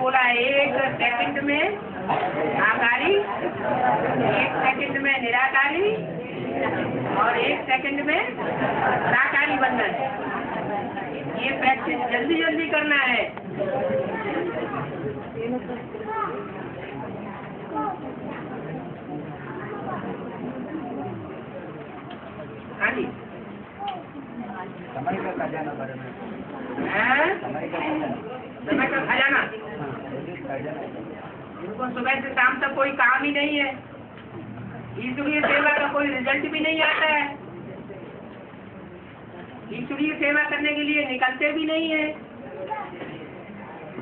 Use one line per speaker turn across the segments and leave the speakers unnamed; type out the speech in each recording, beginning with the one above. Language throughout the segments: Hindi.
बोला 1 सेकंड में आकारी, 1 सेकंड में निराकारी और 1 सेकंड में साकारी बनना है। ये प्रैक्टिस जल्दी जल्दी करना है। हाँ जी,
समय का खजाना बारे में,
समय का खजाना। इनको सुबह से शाम तक कोई काम ही नहीं है, ईश्वरीय सेवा का कोई रिजल्ट भी नहीं आता है, ईश्वरीय सेवा करने के लिए निकलते भी नहीं है,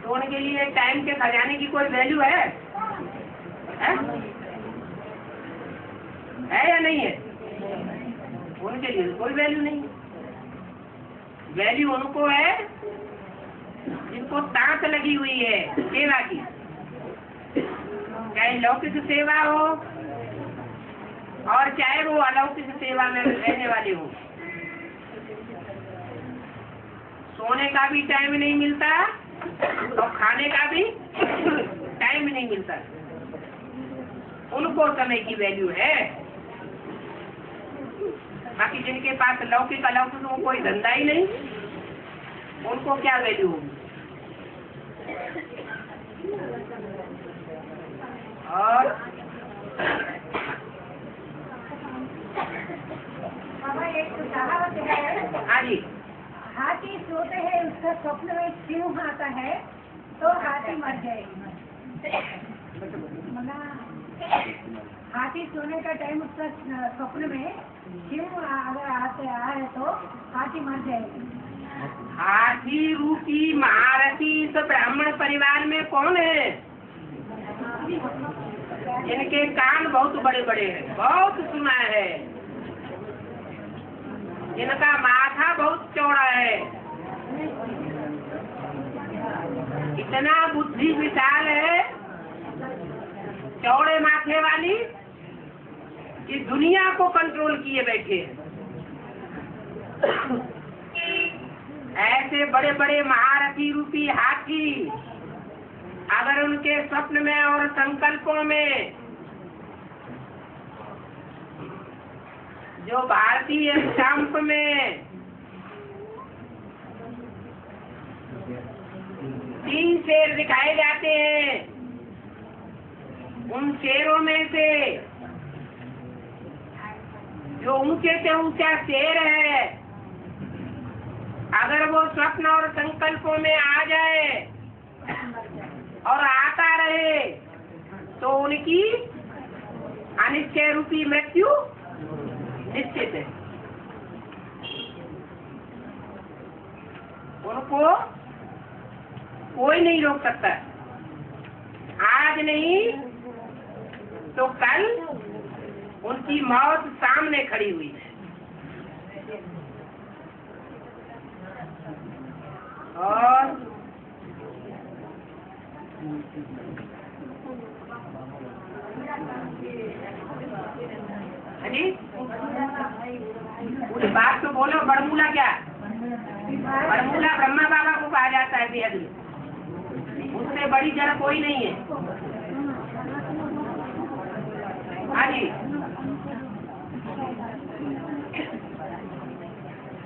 तो उनके लिए टाइम के खजाने की कोई वैल्यू है? है या नहीं है? उनके लिए कोई वैल्यू नहीं। वैल्यू उनको है जिनको ताक लगी हुई है सेवा की, चाहे लौकिक सेवा हो और चाहे वो अलौकिक सेवा में रहने वाले हो। सोने का भी टाइम नहीं मिलता और खाने का भी टाइम नहीं मिलता। उनको समय की वैल्यू है। बाकी जिनके पास लौकिक अलौकिक को कोई धंधा ही नहीं, उनको क्या वैल्यू होगी? और
एक कहावत है,
हाँ जी,
हाथी सोते हैं उसका स्वप्न में सिंह आता है तो हाथी मर जाएगी। हाथी सोने का टाइम उसका स्वप्न में सिंह अगर आए तो हाथी मर जाएगी।
हाथी रूपी महारथी इस ब्राह्मण परिवार में कौन है? जिनके कान बहुत बड़े बड़े हैं, बहुत सुना है, जिनका माथा बहुत चौड़ा है, इतना बुद्धि विशाल है चौड़े माथे वाली कि दुनिया को कंट्रोल किए बैठे। ऐसे बड़े बड़े महारथी रूपी हाथी अगर उनके स्वप्न में और संकल्पों में जो भारतीय स्टाम्प में 3 शेर दिखाए जाते हैं, उन शेरों में से जो ऊंचे से ऊंचा शेर है, अगर वो स्वप्न और संकल्पों में आ जाए और आता रहे तो उनकी अनिश्चय रूपी मृत्यु निश्चित है। उनको कोई नहीं रोक सकता। आज नहीं तो कल उनकी मौत सामने खड़ी हुई है। और पूरी बात तो बोलो। बड़मूला क्या? बड़मूला ब्रह्मा बाबा को कहा जाता है बेहद में। उससे बड़ी जड़ कोई नहीं है। हाँ जी,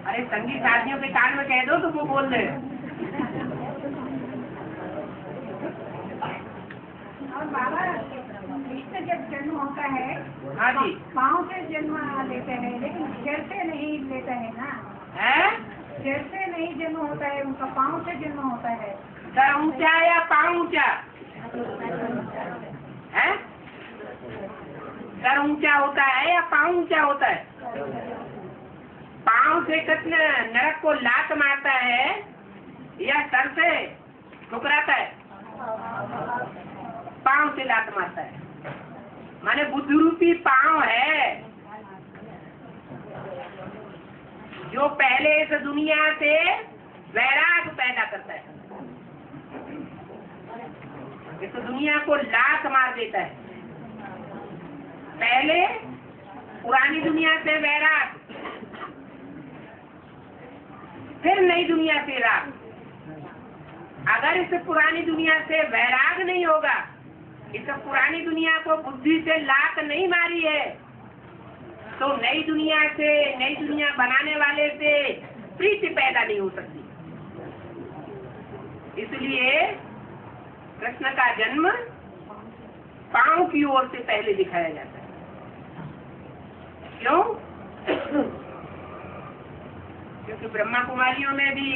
अरे संगीत साथियों के कान में कह दो तो वो बोल दे।
और बाबा कृष्ण जब जन्म होता है,
हाँ जी,
पाँव से जन्म लेते हैं, लेकिन सिर से नहीं लेते हैं ना।
है?
सिर से नहीं जन्म होता है, उनका पाँव से जन्म होता है।
सर ऊंचा या पाँव ऊंचा है? सर ऊंचा होता है या पाँव ऊंचा होता है? पाँव से कितने नरक को लात मारता है या सर से ठुकराता है? पाँव से लात मारता है। माने बुद्धि रूपी पाँव है जो पहले इस दुनिया से वैराग पैदा करता है, इस दुनिया को लात मार देता है। पहले पुरानी दुनिया से वैराग, फिर नई दुनिया से राग। अगर इस पुरानी दुनिया से वैराग नहीं होगा, इस पुरानी दुनिया को बुद्धि से लात नहीं मारी है, तो नई दुनिया से, नई दुनिया बनाने वाले से प्रीति पैदा नहीं हो सकती। इसलिए कृष्ण का जन्म पांव की ओर से पहले दिखाया जाता है। क्यों? क्योंकि ब्रह्मा कुमारियों में भी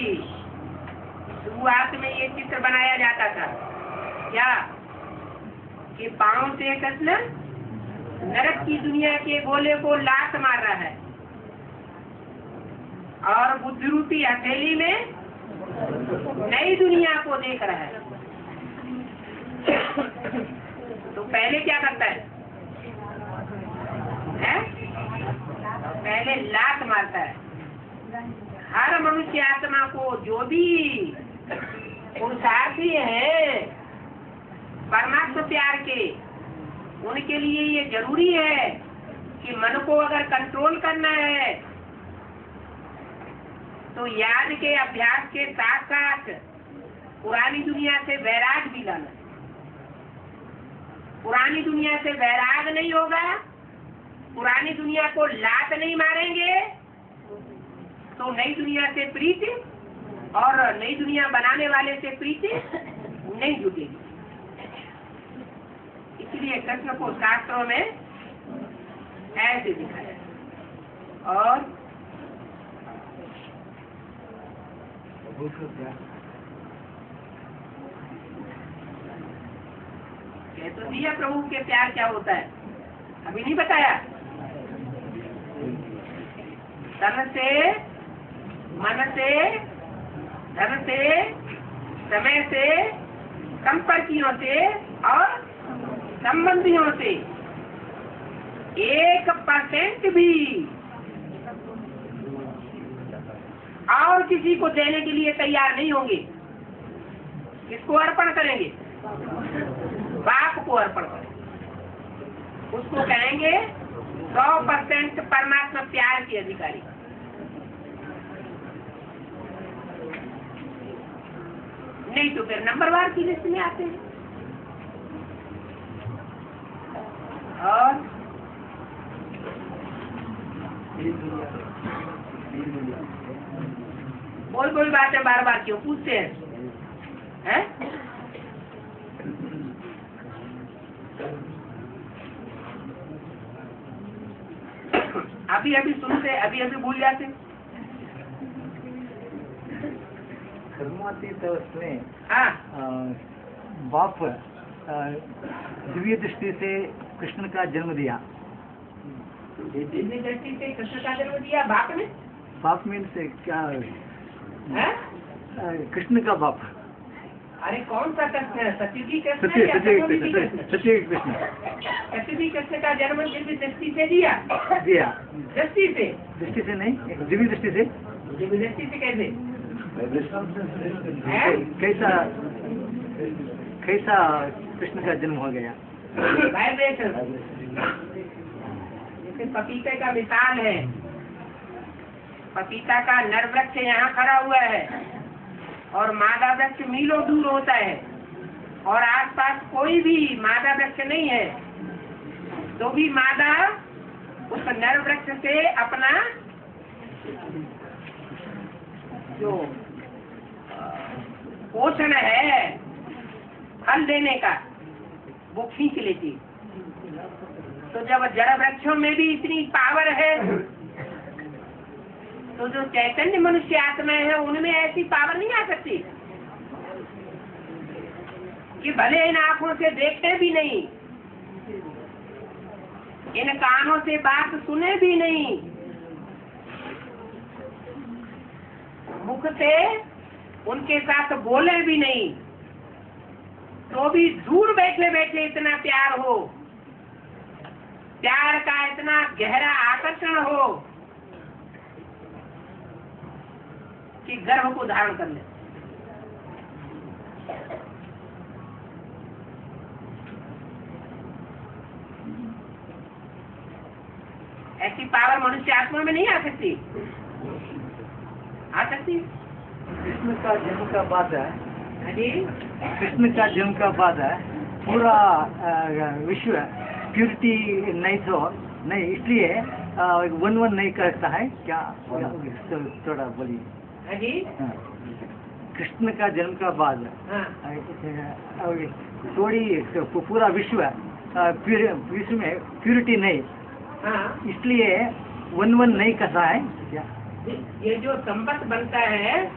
शुरुआत में ये चित्र बनाया जाता था, क्या कि पांव से कृष्ण नरक की दुनिया के गोले को लात मार रहा है और बुद्धि रूपी हथेली में नई दुनिया को देख रहा है। तो पहले क्या करता है? पहले लात मारता है। हर मनुष्य आत्मा को जो भी पुरुषार्थी है परमात्मा प्यार के, उनके लिए ये जरूरी है कि मन को अगर कंट्रोल करना है तो याद के अभ्यास के साथ साथ पुरानी दुनिया से वैराग भी लाना। पुरानी दुनिया से वैराग नहीं होगा, पुरानी दुनिया को लात नहीं मारेंगे, तो नई दुनिया से प्रीति और नई दुनिया बनाने वाले से प्रीति नहीं जुटेगी। इसलिए कृष्ण को शास्त्रों में ऐसे दिखाया। और कह तो दिया प्रभु के प्यार क्या होता है, अभी नहीं बताया। तन से, मन से, धन से, समय से, संपर्कियों से और संबंधियों से 1% भी और किसी को देने के लिए तैयार नहीं होंगे। किसको अर्पण करेंगे? बाप को अर्पण करेंगे। उसको कहेंगे 100% परमात्मा प्यार के अधिकारी। नहीं तो फिर नंबरवार की लिस्ट में आते हैं। और कोई बात है बार बार क्यों पूछते हैं? अभी सुनते, अभी भूल जाते।
कर्मातीत उसमें
हाँ,
बाप दिव्य दृष्टि से कृष्ण का जन्म दिया।
दिव्य दृष्टि से कृष्ण का जन्म दिया बाप ने?
बाप में से क्या
है?
कृष्ण का बाप।
अरे कौन सा कृष्ण है? सत्यजी कृष्ण? सत्यजी कृष्ण का जन्म दिव्य दृष्टि से दिया? दृष्टि से
नहीं, दिव्य दृष्टि से।
दिव्य दृष्टि से कैसे?
कैसा कृष्ण का जन्म हो गया?
वाइब्रेशन। जैसे पपीते का मिसाल है, पपीता का नर वृक्ष यहाँ खड़ा हुआ है और मादा वृक्ष मीलों दूर होता है और आसपास कोई भी मादा वृक्ष नहीं है, तो भी मादा उस नर वृक्ष से अपना जो पोषण है फल देने का वो खींच लेती। तो जब जड़ वृक्षों में भी इतनी पावर है, तो जो चैतन्य मनुष्य आत्मा है उनमें ऐसी पावर नहीं आ सकती कि भले इन आंखों से देखते भी नहीं, इन कानों से बात सुने भी नहीं, मुख से उनके साथ बोले भी नहीं, तो भी दूर बैठे बैठे इतना प्यार हो, प्यार का इतना गहरा आकर्षण हो कि गर्भ को धारण कर ले। ऐसी पावर मनुष्य आत्मा में नहीं आ सकती। आ सकती?
कृष्ण का जन्म का बात है,
जी
कृष्ण का जन्म का बाद है पूरा विश्व प्यूरिटी नहीं तो नहीं, इसलिए वन नहीं करता है क्या? थोड़ा बोलिए।
जी
हाँ। कृष्ण का जन्म का बाद
हाँ
थोड़ी पूरा विश्व विश्व में प्यूरिटी नहीं,
हाँ।
इसलिए वन नहीं करता है क्या?
ये जो संपत्त बनता है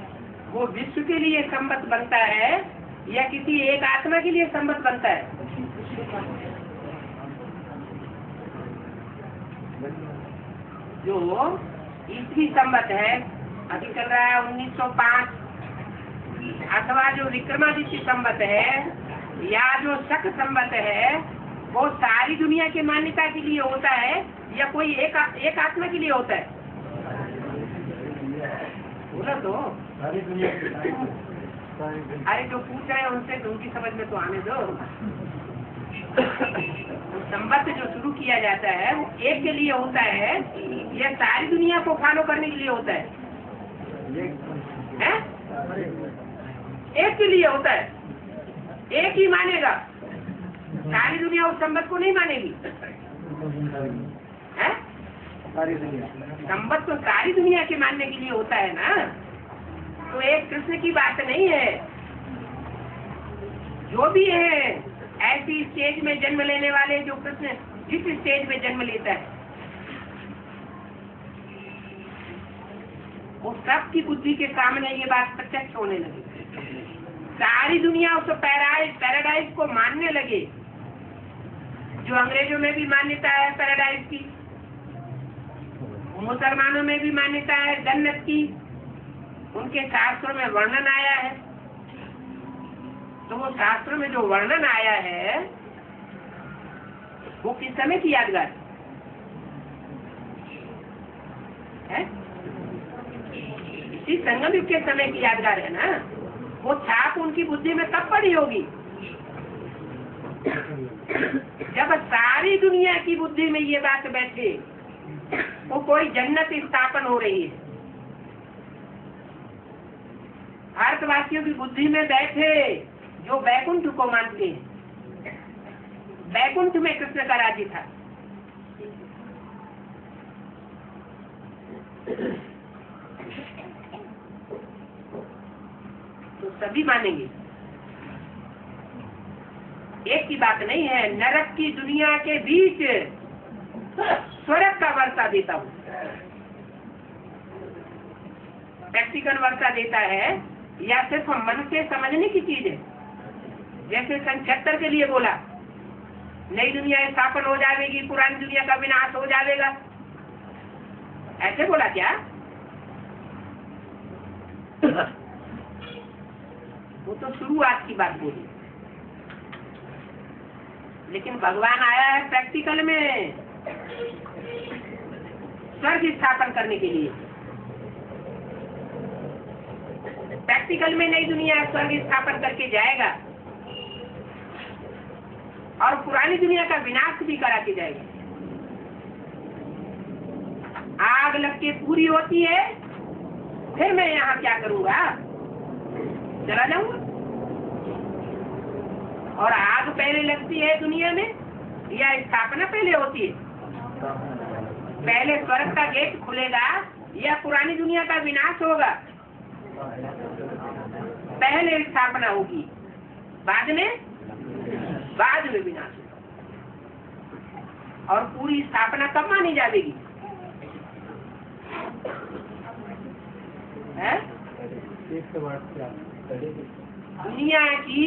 वो विश्व के लिए संपत्त बनता है या किसी एक आत्मा के लिए संपत्त बनता है? जो ईसवी संवत है, अभी चल रहा है 1905, अथवा जो विक्रमादित्य संवत है या जो शक संवत है, वो सारी दुनिया की मान्यता के लिए होता है या कोई एक आत्मा के लिए होता है? बोला तो। अरे जो पूछ रहे हैं उनसे उनकी समझ में तो आने दो। संबंध जो शुरू किया जाता है वो एक के लिए होता है या सारी दुनिया को फॉलो करने के लिए होता है? एक के लिए होता है, एक ही मानेगा, सारी दुनिया उस संबंध को नहीं मानेगी। है संबंध तो सारी दुनिया के मानने के लिए होता है ना, तो एक कृष्ण की बात नहीं है। जो भी है ऐसी स्टेज में जन्म लेने वाले, जो कृष्ण जिस स्टेज में जन्म लेता है वो सबकी बुद्धि के सामने ये बात प्रत्यक्ष होने लगी। सारी दुनिया उस पैराडाइज को मानने लगे। जो अंग्रेजों में भी मान्यता है पैराडाइज की, मुसलमानों में भी मान्यता है जन्नत की, उनके शास्त्रों में वर्णन आया है। तो वो शास्त्रों में जो वर्णन आया है वो किस समय की यादगार है? इसी संगम युग के समय की यादगार है ना। वो छाप उनकी बुद्धि में कब पड़ी होगी? जब सारी दुनिया की बुद्धि में ये बात बैठे वो कोई जन्नत स्थापन हो रही है। भारतवासियों की बुद्धि में बैठे जो बैकुंठ को मानते हैं, बैकुंठ में कृष्ण का राज्य था। तो सभी मानेंगे, एक की बात नहीं है। नरक की दुनिया के बीच स्वर्ग का वर्षा देता हूँ। प्रैक्टिकल वर्षा देता है या सिर्फ मन से समझने की चीज है? जैसे सन 76 के लिए बोला नई दुनिया स्थापन हो जाएगी, पुरानी दुनिया का विनाश हो जाएगा, ऐसे बोला क्या? वो तो शुरुआत की बात बोली, लेकिन भगवान आया है प्रैक्टिकल में स्वर्ग स्थापन करने के लिए। प्रैक्टिकल में नई दुनिया स्वर्ग स्थापन करके जाएगा और पुरानी दुनिया का विनाश भी करा के जाएगा। आग लग के पूरी होती है, फिर मैं यहाँ क्या करूँगा? चला जाऊंगा। और आग पहले लगती है दुनिया में या स्थापना पहले होती है? पहले स्वर्ग का गेट खुलेगा या पुरानी दुनिया का विनाश होगा? पहले स्थापना होगी, बाद में विनाश होगा। और पूरी स्थापना कब मानी जाएगी? दुनिया की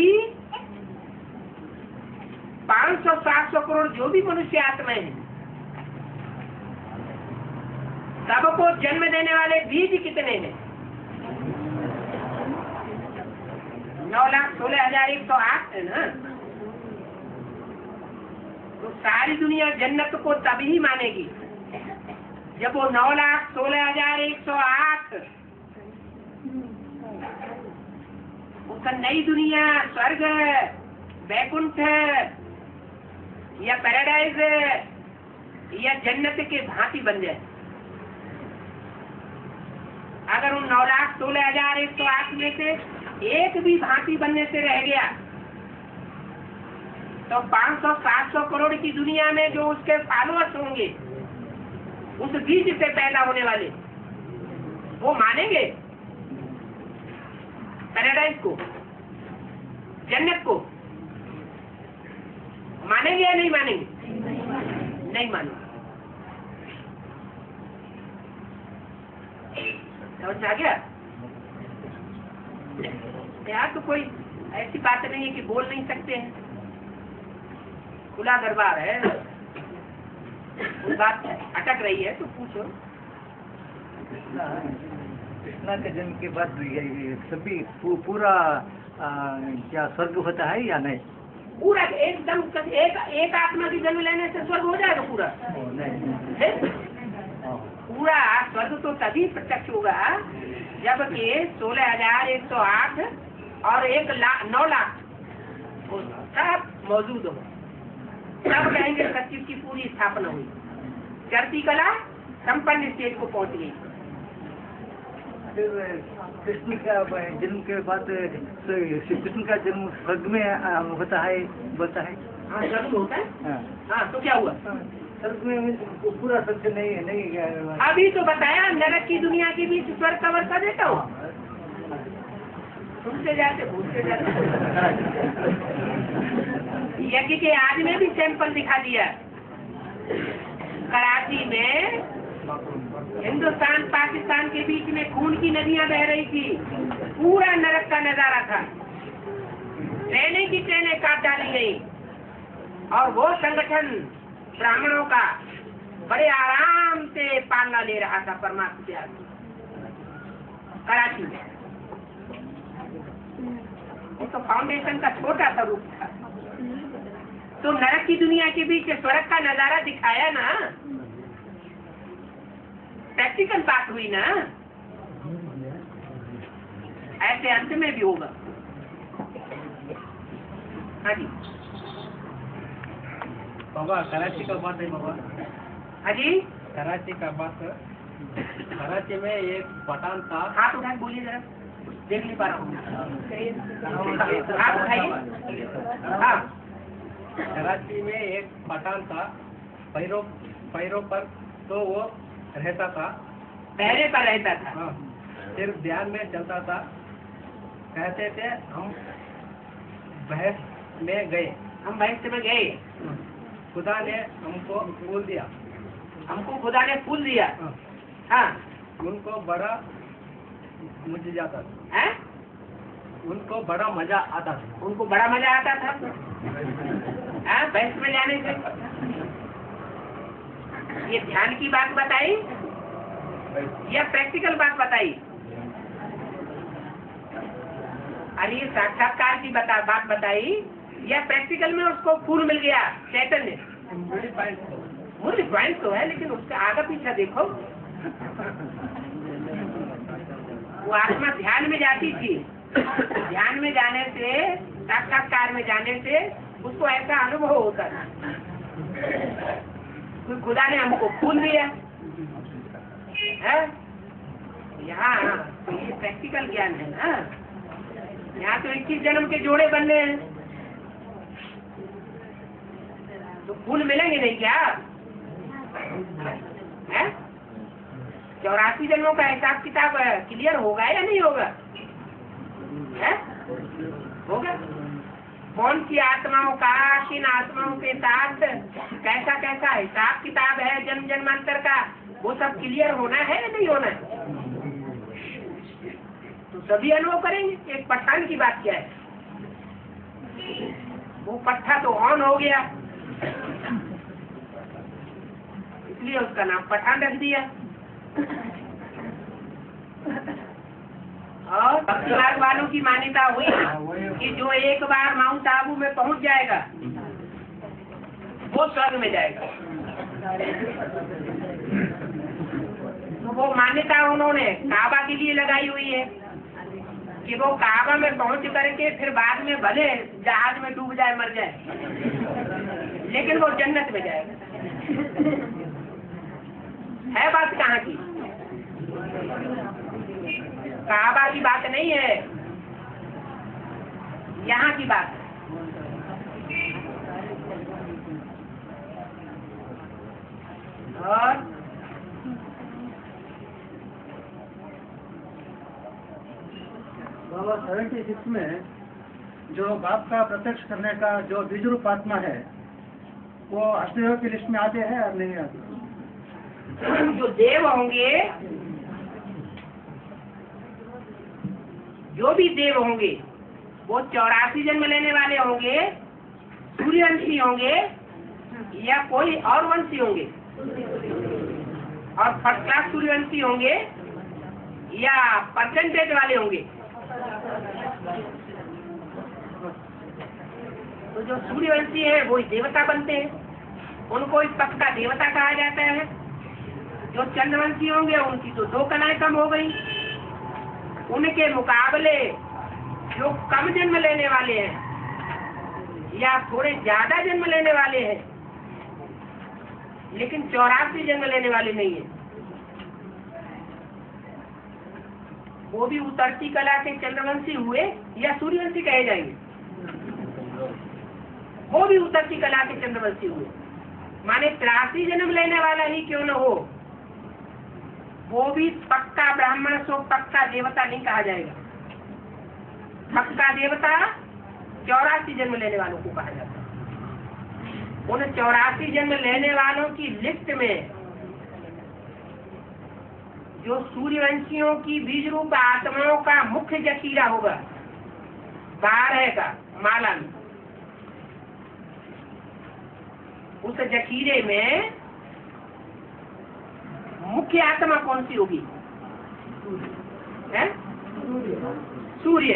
500-700 करोड़ जो भी मनुष्य आत्माएं हैं, सबको जन्म देने वाले बीज कितने हैं? 9,16,108 है ना। तो सारी दुनिया जन्नत को तभी मानेगी जब वो 9,16,108 उसका नई दुनिया स्वर्ग बैकुंठ या पैराडाइज या जन्नत के भांति बन जाए। अगर उन 9,16,108 में से एक भी भांति बनने से रह गया तो 500-700 करोड़ की दुनिया में जो उसके फॉलोअर्स होंगे, उस बीज से पैदा होने वाले, वो मानेंगे पैराडाइज को, जन्नत को? मानेंगे या नहीं मानेंगे? नहीं मानेंगे। समझ आ गया? यार तो कोई ऐसी बात नहीं है कि बोल नहीं सकते हैं, खुला दरबार है। कोई बात अटक रही है तो पूछो।
कृष्णा के जन्म के बाद ये सभी पूरा क्या स्वर्ग होता है या नहीं?
पूरा एकदम एक आत्मा की जन्म लेने से स्वर्ग हो जाएगा पूरा?
नहीं।
पूरा स्वर्ग तो तभी प्रत्यक्ष होगा जबकि 16,108 और 9 लाख वो सब मौजूद हो, तब कहेंगे सचिव की पूरी स्थापना हुई, चरती कला संपन्न स्टेज को पहुंच गई।
कृष्ण का जन्म के बाद श्री कृष्ण का जन्म स्वर्ग में होता है बोलता है?
हाँ, स्वर्ग में होता है। हाँ, तो क्या हुआ?
स्वर्ग में पूरा सत्य नहीं
अभी तो बताया, नरक की दुनिया के बीच स्वर्ग कवर कर देता हूँ। सुनते जाते भूलते जाते। यज्ञ के आज में भी सैंपल दिखा दिया। कराची में हिंदुस्तान पाकिस्तान के बीच में खून की नदियां बह रही थी, पूरा नरक का नजारा था। ट्रेनें की ट्रेनें काट डाली गई और वो संगठन ब्राह्मणों का बड़े आराम से पालना ले रहा था परमात्मा के आगे कराची में। वो तो फाउंडेशन का छोटा सा रूप था। तो नरक की दुनिया के बीच स्वर्ग का नजारा दिखाया ना, प्रैक्टिकल बात हुई ना। ऐसे अंत में भी होगा। हाँ जी
बाबा, कराची का बात है बाबा।
हाँ जी,
कराची का बात। कराची में एक पठान था।
हाथ उठा के बोलिए जरा, देख नहीं पा रहा हूँ। हाथ उठाइए। हाँ,
कराची में एक पठान था, पैरों पर तो वो रहता था,
पहरे पर रहता था।
हाँ, सिर्फ ध्यान में चलता था। कहते थे हम बहस में गए,
हम बहस में गए,
खुदा ने हमको फूल दिया,
हमको खुदा ने फूल दिया।
हाँ,
हाँ,
उनको बड़ा मजा आता था,
हैं?
उनको बड़ा मजा आता था।
उनको बड़ा मजा आता था हाँ, बहस में जाने से। ये ध्यान की बात बताई या प्रैक्टिकल बात बताई? अरे ये साक्षात्कार की बात बताई या प्रैक्टिकल में उसको फूल मिल गया चैतन्य? मूल पॉइंट तो है, लेकिन उसका आगे पीछे देखो। वो आत्मा ध्यान में जाती थी, ध्यान में जाने से, साक्षात्कार में जाने से उसको ऐसा अनुभव होता था। तो खुदा ने हमको फूल दिया है। यहाँ तो ये प्रैक्टिकल ज्ञान है ना। यहाँ तो 21 जन्म के जोड़े बनने हैं, तो फूल मिलेंगे नहीं क्या? है 84 जन्मों का हिसाब किताब क्लियर होगा या नहीं होगा? है होगा। कौन सी आत्माओं का किन आत्माओं के साथ कैसा कैसा हिसाब किताब है जन्म जन्मांतर का, वो सब क्लियर होना है या नहीं होना है? तो सभी अनुभव करेंगे। एक पठान की बात क्या है, वो पट्टा तो ऑन हो गया, इसलिए उसका नाम पठान रख दिया। और भक्तिमार्ग वालों की मान्यता हुई कि जो एक बार माउंट आबू में पहुंच जाएगा वो स्वर्ग में जाएगा। तो वो मान्यता उन्होंने काबा के लिए लगाई हुई है कि वो काबा में पहुंच करके फिर बाद में भले जहाज में डूब जाए, मर जाए, लेकिन वो जन्नत में जाएगा। है बात कहाँ की? काबा की बात नहीं है, यहाँ की बात है। और
बाबा 76 में जो बाप का प्रत्यक्ष करने का जो बीज रूप आत्मा है वो अष्टदेव की लिस्ट में आते हैं और नहीं आते?
जो देव होंगे, जो भी देव होंगे वो 84 जन्म लेने वाले होंगे, सूर्यवंशी होंगे या कोई और वंशी होंगे, और फर्स्ट क्लास सूर्यवंशी होंगे या परसेंटेज वाले होंगे। तो जो सूर्यवंशी है वो देवता बनते हैं, उनको इस पक्ष का देवता कहा जाता है। जो चंद्रवंशी होंगे उनकी तो 2 कलाएं कम हो गई। उनके मुकाबले जो कम जन्म लेने वाले हैं या थोड़े ज्यादा जन्म लेने वाले हैं लेकिन 84 जन्म लेने वाले नहीं है, वो भी उतरती कला के चंद्रवंशी हुए या सूर्यवंशी कहे जाएंगे। वो भी उतरती कला के चंद्रवंशी हुए, माने 83 जन्म लेने वाला ही क्यों न हो, वो भी पक्का ब्राह्मण सो पक्का देवता नहीं कहा जाएगा। पक्का देवता 84 जन्म लेने वालों को कहा जाता है। उन 84 जन्म लेने वालों की लिस्ट में जो सूर्यवंशियों की बीज रूप आत्माओं का मुख्य जखीरा होगा 12 का माला में, उस जखीरे में मुख्य आत्मा कौन सी होगी? है सूर्य।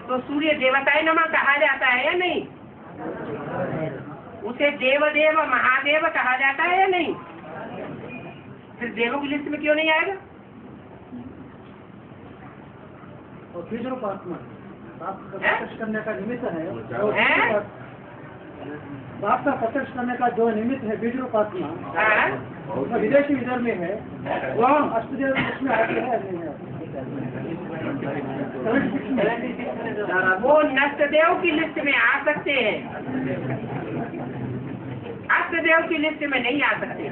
तो सूर्य देवताए नमः कहा जाता है या नहीं? उसे देवदेव महादेव कहा जाता है या नहीं? फिर देवों की लिस्ट में क्यों नहीं आएगा?
और बीज रूप आत्मा बाप का प्रत्यक्ष करने का निमित्त है, बाप का प्रत्यक्ष करने का जो निमित्त है बीज रूप आत्मा वो विदेशी विदर्भ में है, वो अष्टदेव लिस्ट में आते हैं नहीं आते?
वो नष्टदेव की लिस्ट में आ सकते हैं, अष्टदेव की लिस्ट में नहीं आ सकते।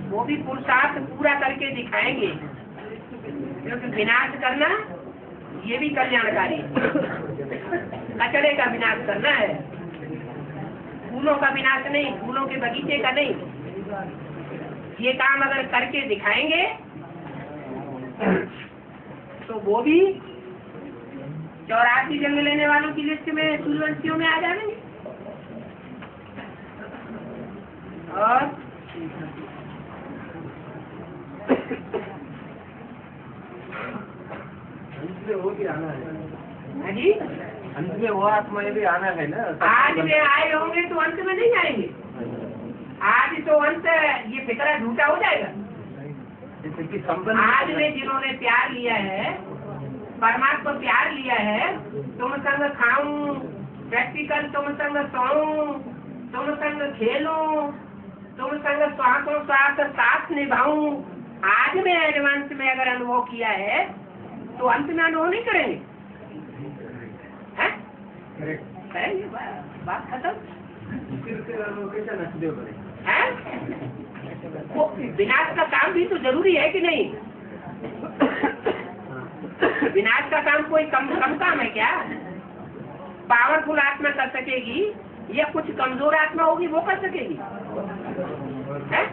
वो भी पुरुषार्थ पूरा करके दिखाएंगे, क्योंकि विनाश करना ये भी कल्याणकारी है। कचड़े का विनाश करना है, फूलों का विनाश नहीं, फूलों के बगीचे का नहीं। ये काम अगर करके दिखाएंगे तो वो भी 84 जन्म लेने वालों की लिस्ट में सूर्यवंशियों में आ जाएंगे। और
वो भी आना है
जी,
अंत में वो आत्माएं भी आना है ना।
आज में आए होंगे तो अंत में नहीं आएंगे। आज तो अंत ये फिक्रा झूठा हो जाएगा। आज में जिन्होंने प्यार लिया है, परमात्मा प्यार लिया है, तुम संग खाऊं प्रैक्टिकल, तुम संग सोऊं, तुम संग खेलूं, तुम संग श्वासों श्वास साथ निभाऊं, आज में एडवांस में अगर अनुभव किया है तो अंत में अनुभव नहीं करेंगे। करेंगे, बात खत्म। वो विनाश का काम भी तो जरूरी है कि नहीं? विनाश का काम कोई कम काम है क्या? पावरफुल आत्मा कर सकेगी या कुछ कमजोर आत्मा होगी वो कर सकेगी? है?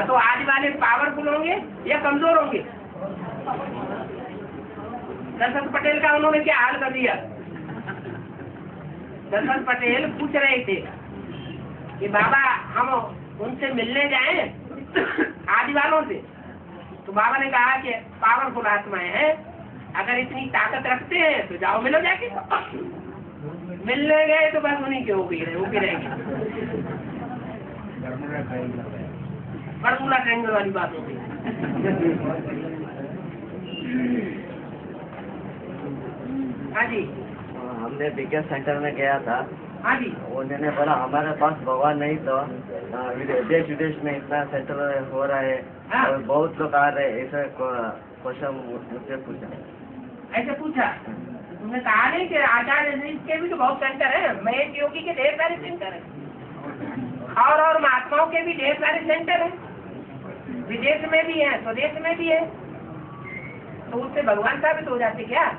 तो आज वाले पावरफुल होंगे या कमजोर होंगे? दशरथ पटेल का उन्होंने क्या हाल कर दिया? दशरथ पटेल पूछ रहे थे कि बाबा हम उनसे मिलने जाएं आदि वालों से, तो बाबा ने कहा कि पावरफुल आत्माएं हैं, अगर इतनी ताकत रखते हैं तो जाओ मिलो जाके। मिलने गए तो बस उन्हीं के वो भी रहेंगे। बड़मूला ट्रेंगल वाली बात हो गई। हाँ जी,
हमने पिकअप सेंटर में गया था
हाँ जी।
उन्होंने बोला हमारे पास भगवान नहीं तो देश विदेश में इतना सेटल हो रहा है
हाँ।
और बहुत लोग आ रहे हैं, ऐसा क्वेश्चन मुझसे पूछा।
ऐसे पूछा तुमने कहा नहीं कि आचार्य के भी तो बहुत सेंटर है, महेश योगी के ढेर सारे सेंटर है और महात्माओं के भी ढेर सारे सेंटर है, विदेश में भी है स्वदेश में भी है, तो उससे भगवान साबित हो जाते क्या?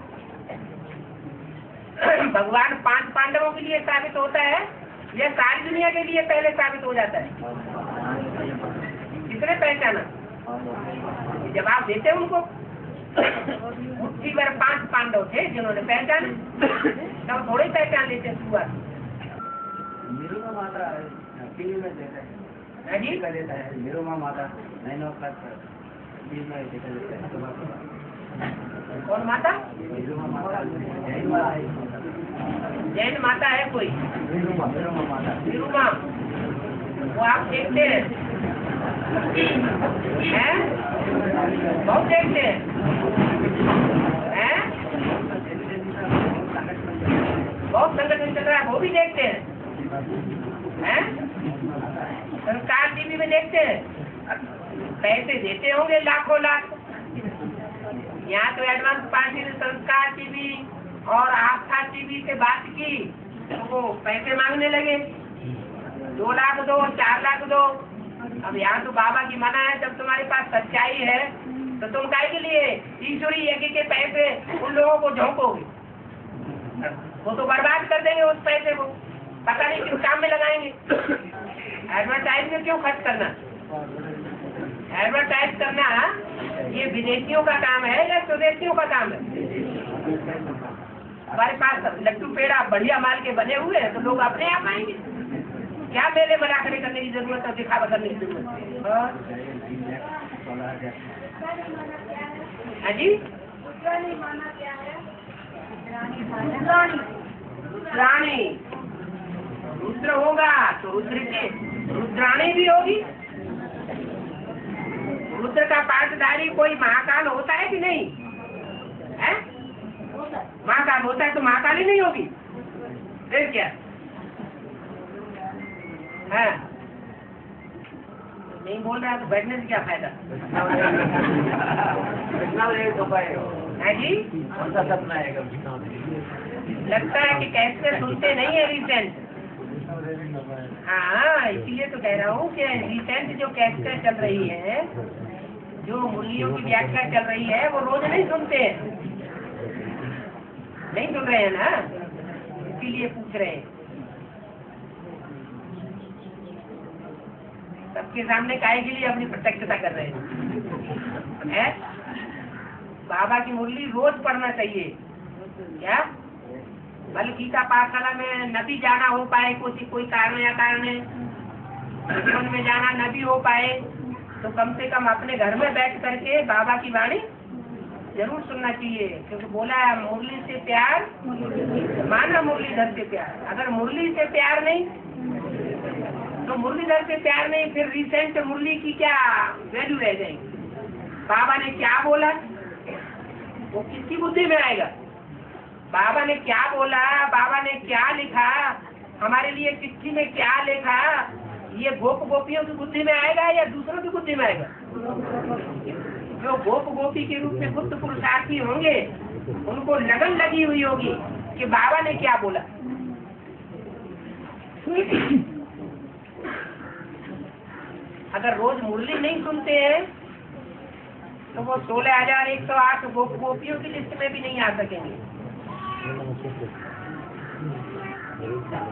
भगवान 5 पांडवों के लिए साबित होता है या सारी दुनिया के लिए पहले साबित हो जाता है? किसने पहचाना? जवाब देते उनको। मुट्ठी भर 5 पांडव थे जिन्होंने पहचाना, तब थोड़े पहचान लेते शुरुआत।
निरुमा माता टीवी में देखा है,
जी
देता है निरुमा माता 9 o'clock टीवी में देखा देता है।
कौन माता?
निरुमा माता
जैन माता है कोई?
निरुमा माता
निरुमा, वो आप देखते हैं? बहुत देखते हैं? बहुत संगठन चल रहा है, वो भी देखते हैं? संस्कार टीवी में देखते हैं? पैसे देते होंगे लाखों लाख। यहाँ तो एडवांस पार्टी ने संस्कार टीवी और आस्था टीवी से बात की तो वो पैसे मांगने लगे, 2 लाख दो, 4 लाख दो। अब यहाँ तो बाबा की मना है, जब तुम्हारे पास सच्चाई है तो तुम काहे के लिए ईश्वरी यज्ञ के पैसे उन लोगों को झोंकोगे? वो तो बर्बाद कर देंगे उस पैसे को, पता नहीं किस काम में लगाएंगे। एडवर्टाइज में क्यों खर्च करना? एडवर्टाइज करना ये विदेशियों का काम है या स्वदेशियों का काम है? हमारे पास लड्डू पेड़ा बढ़िया माल के बने हुए हैं तो लोग अपने आप आएंगे। क्या मेले मनाखड़े करने की जरूरत है, दिखावा करने की जरूरत है? हाँ जी, रुद्राणी। रुद्र होगा तो रुद्र की रुद्राणी भी होगी। रुद्र का पाठधारी कोई महाकाल होता है कि नहीं है? महाकाल होता है तो महाकाली नहीं होगी फिर क्या है? नहीं बोल रहा तो बैठने से क्या फायदा है जी? लगता है कि कैसे सुनते नहीं है रिसेंट। हाँ, इसीलिए तो कह रहा हूँ कि रिसेंट जो कैसे चल रही है, जो मुरलियों की व्याख्या चल रही है, वो रोज नहीं सुनते हैं। नहीं सुन रहे हैं ना, इसीलिए पूछ रहे हैं। सबके सामने काहे के लिए अपनी प्रत्यक्षता कर रहे हैं? बाबा की मुरली रोज पढ़ना चाहिए। क्या भले गीता पाठशाला में न भी जाना हो पाए, कोई कारण या कारण बचपन में जाना न भी हो पाए, तो कम से कम अपने घर में बैठ करके बाबा की वाणी जरूर सुनना चाहिए। क्योंकि बोला है मुरली से प्यार माना मुरलीधर से प्यार। अगर मुरली से प्यार नहीं तो मुरलीधर से प्यार नहीं, फिर रिसेंट मुरली की क्या वैल्यू रह जाएगी? बाबा ने क्या बोला वो किसकी बुद्धि में आएगा? बाबा ने क्या बोला, बाबा ने क्या लिखा, हमारे लिए चिट्ठी में क्या लिखा, ये गोप गोपियों की बुद्धि में आएगा या दूसरों की बुद्धि में आएगा? जो गोप गोपी के रूप में बुद्ध पुरुषार्थी होंगे उनको लगन लगी हुई होगी कि बाबा ने क्या बोला। अगर रोज मुरली नहीं सुनते हैं तो वो 16,108 गोप गोपियों की लिस्ट में भी नहीं आ सकेंगे।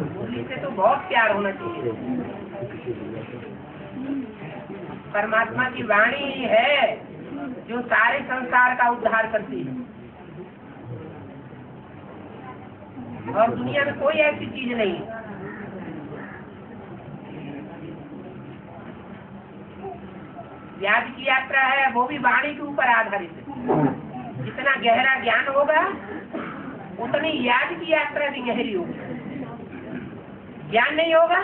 मुरली से तो बहुत प्यार होना चाहिए। परमात्मा की वाणी ही है जो सारे संसार का उद्धार करती है, और दुनिया में कोई ऐसी चीज नहीं है। व्यास की यात्रा है वो भी वाणी के ऊपर आधारित है। जितना गहरा ज्ञान होगा उतनी याद की यात्रा भी गहरी होगी। ज्ञान नहीं होगा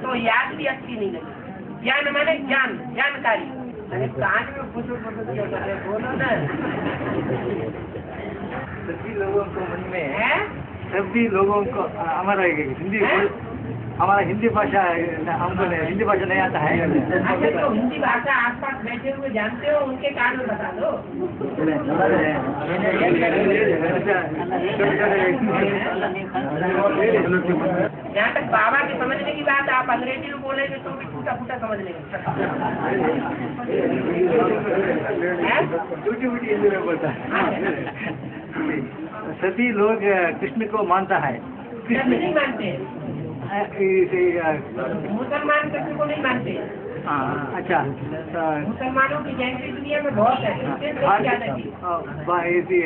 तो याद भी अच्छी नहीं लगेगी। ज्ञान माने ज्ञान, जानकारी। अरे कान में फुसुर क्यों कर रहे, बोलो ना।
सभी लोगों को मन में
है
सभी लोगों को हमारा हिंदी भाषा हमको हिंदी भाषा नहीं आता है।
अच्छा, तो हिंदी भाषा आसपास बैठे हुए जानते हो, उनके कारण बता दो। जहाँ तक बाबा के समझने की बात, आप अंग्रेजी में बोलेंगे तो भी टूटा फूटा समझ लेंगे।
हिंदी में बोलता है। सभी लोग कृष्ण को मानता है।
कृष्ण नहीं मानते, मुसलमान कृष्ण को नहीं मानते।
अच्छा,
मुसलमानों की जयंती दुनिया में बहुत है।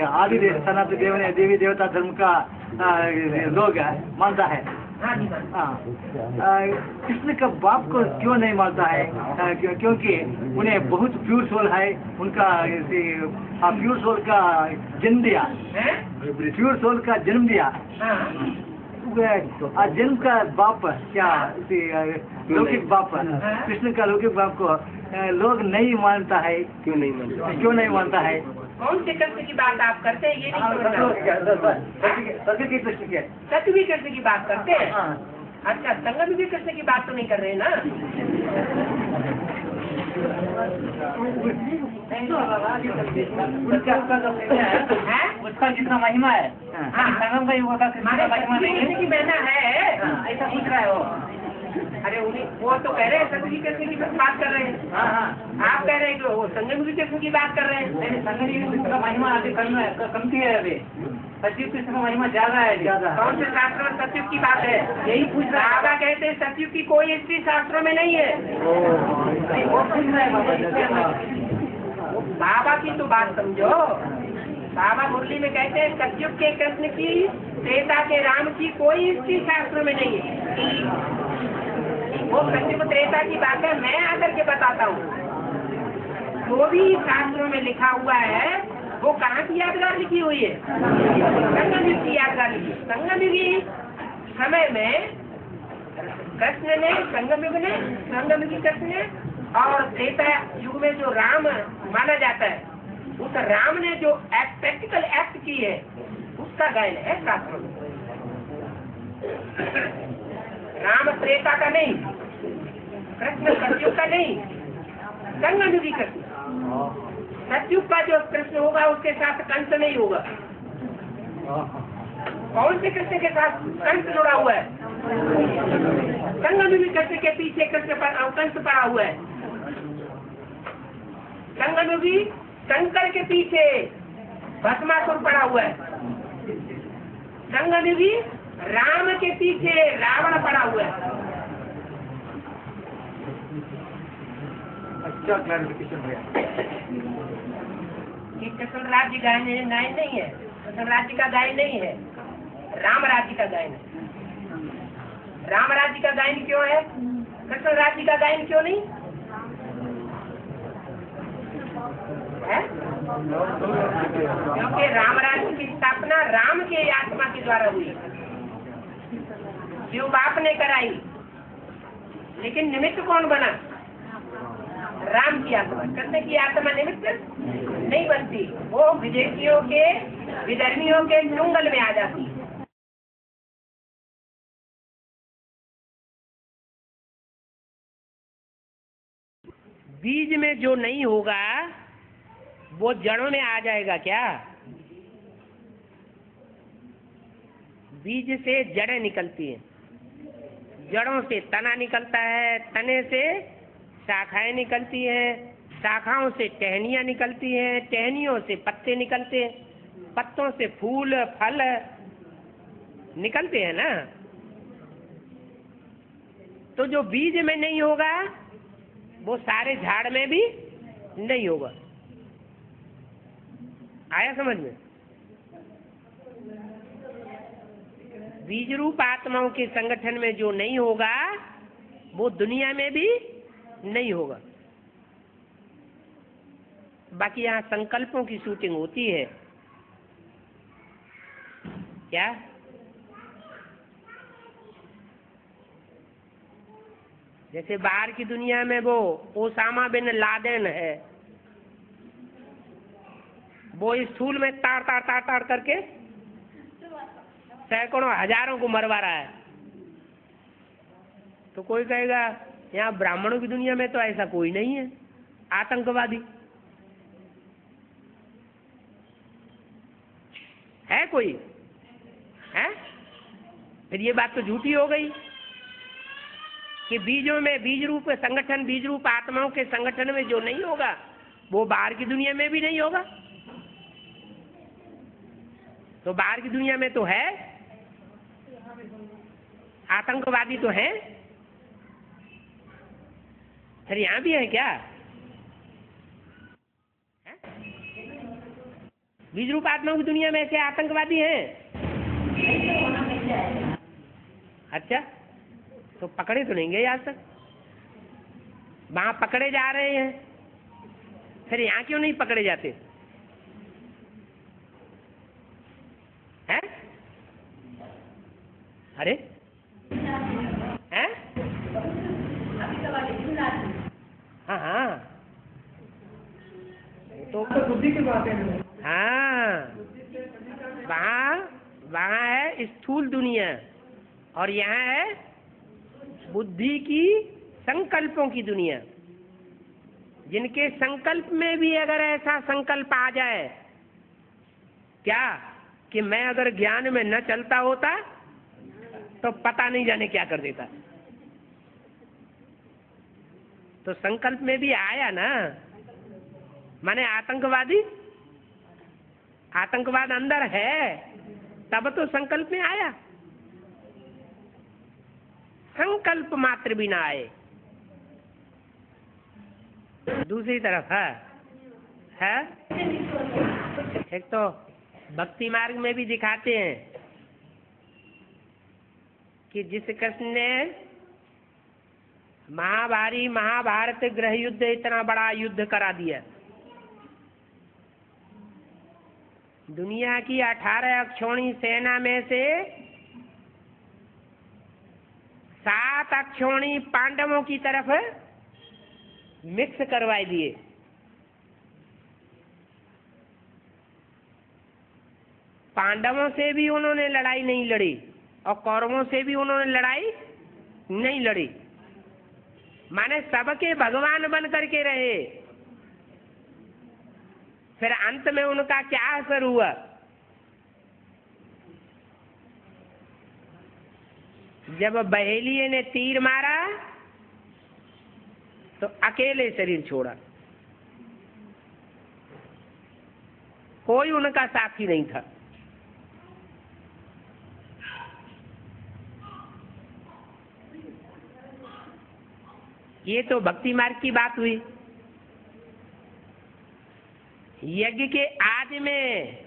आदि सनातन देवी देवता धर्म का लोग मानता है। कृष्ण का बाप को क्यों नहीं मानता है? क्योंकि उन्हें बहुत प्योर सोल है, उनका प्योर सोल का जन्म दिया, प्योर सोल का जन्म दिया। जन्म का बाप क्या लौकिक बाप, कृष्ण का लौकिक बाप को लोग नहीं मानता है। क्यों नहीं मानता है?
कौन से कृष्ण की बात आप करते हैं ये नहीं समझ।
सत्य की कृष्ण के,
सत्य भी कृष्ण की बात करते हैं। अच्छा, संगम भी कृष्ण की बात तो नहीं कर रहे ना।
उसका जितना महिमा है संगम का युवा का कृष्ण का महिमा नहीं
की महिमा है, ऐसा पूछ रहा है वो। अरे उन्हें वो तो कह रहे हैं सत्य कृष्ण की बात कर रहे हैं। आप कह रहे हैं कि वो संगम की कृष्ण की बात कर रहे हैं।
संगम कृष्ण का महिमा अभी कमती है, अभी सचिव कृष्ण का महिमा ज्यादा है।
कौन से शास्त्र में सचिव की बात है? यही पूछ रहा है। बाबा कहते हैं सचिव की कोई स्त्री शास्त्रों में नहीं है। बाबा की तो बात समझो। बाबा मुरली में कहते हैं सतयुग के कृष्ण की, त्रेता के राम की कोई स्त्री शास्त्र में नहीं है। वो सतयुग त्रेता की बात है, मैं आकर के बताता हूँ। जो भी शास्त्रों में लिखा हुआ है वो कहाँ की यादगार लिखी हुई है? संगम युग की यादगार लिखी। संगम युगी समय में कृष्ण ने, संगम युग ने, संगम युगी कृष्ण ने, और त्रेता युग में जो राम माना जाता है, उस राम ने जो प्रैक्टिकल एक्ट की है उसका गायन है शास्त्रों में। राम त्रेता का नहीं, कृष्ण सतयुग का नहीं, संगम युगी कृष्ण। सतयुग का जो कृष्ण होगा उसके साथ कंस नहीं होगा। कौन से कृष्ण के साथ कंस जुड़ा हुआ है? संगम युगी कृष्ण के पीछे कंस पड़ा हुआ है। संगम युगी शंकर के पीछे भस्मासुर पड़ा हुआ है। संगम युगी राम के पीछे रावण पड़ा हुआ है।
अच्छा क्लैरिफिकेशन हो गया।
कृष्ण राज्य गायन नहीं है, कृष्ण राज्य का गायन नहीं है, राम राज्य का गायन है। राम राज्य का गायन क्यों है? कृष्ण राज्य का गायन क्यों नहीं है? क्योंकि राम राज्य की स्थापना राम के आत्मा के द्वारा हुई, शिव बाप ने कराई, लेकिन निमित्त कौन बना? राम की आत्मा। कृष्ण की आत्मा निमित्त नहीं बनती, वो विदेशियों के, विधर्मियों के चुंगल में आ जाती। बीज में जो नहीं होगा वो जड़ों में आ जाएगा क्या? बीज से जड़ें निकलती हैं, जड़ों से तना निकलता है, तने से शाखाएं निकलती हैं, शाखाओं से टहनियां निकलती हैं, टहनियों से पत्ते निकलते हैं, पत्तों से फूल फल निकलते हैं ना। तो जो बीज में नहीं होगा वो सारे झाड़ में भी नहीं होगा। आया समझ में? बीज रूप आत्माओं के संगठन में जो नहीं होगा वो दुनिया में भी नहीं होगा। बाकी यहाँ संकल्पों की शूटिंग होती है क्या? जैसे बाहर की दुनिया में वो ओसामा बिन लादेन है, वो इस स्थूल में ताड़ ताड़ ताड़ ताड़ करके सैकड़ों हजारों को मरवा रहा है। तो कोई कहेगा यहाँ ब्राह्मणों की दुनिया में तो ऐसा कोई नहीं है आतंकवादी, है कोई? है? फिर ये बात तो झूठी हो गई कि बीजों में बीज रूप संगठन, बीज रूप आत्माओं के संगठन में जो नहीं होगा वो बाहर की दुनिया में भी नहीं होगा। तो बाहर की दुनिया में तो है, आतंकवादी तो है, फिर यहाँ भी है क्या? है? बीज रूप आत्माओं की दुनिया में ऐसे आतंकवादी हैं? अच्छा, तो पकड़े तो नहीं गए आज तक, वहां पकड़े जा रहे हैं, फिर यहाँ क्यों नहीं पकड़े जाते? हैं? अरे हैं? हाँ हाँ, तो
बुद्धि की बात है।
हाँ, वहाँ है स्थूल दुनिया और यहाँ है बुद्धि की संकल्पों की दुनिया, जिनके संकल्प में भी अगर ऐसा संकल्प आ जाए क्या कि मैं अगर ज्ञान में न चलता होता तो पता नहीं जाने क्या कर देता। तो संकल्प में भी आया ना, माने आतंकवाद अंदर है तब तो संकल्प में आया, संकल्प मात्र भी ना आए। दूसरी तरफ है एक तो भक्ति मार्ग में भी दिखाते हैं कि जिस कृष्ण ने महाभारत गृह युद्ध इतना बड़ा युद्ध करा दिया, दुनिया की 18 अक्षौणी सेना में से 7 अक्षौणी पांडवों की तरफ मिक्स करवाए दिए। पांडवों से भी उन्होंने लड़ाई नहीं लड़ी और कौरवों से भी उन्होंने लड़ाई नहीं लड़ी, माने सबके भगवान बन करके रहे। फिर अंत में उनका क्या असर हुआ? जब बहेलिये ने तीर मारा तो अकेले शरीर छोड़ा, कोई उनका साथी नहीं था। ये तो भक्ति मार्ग की बात हुई। यज्ञ के आदि में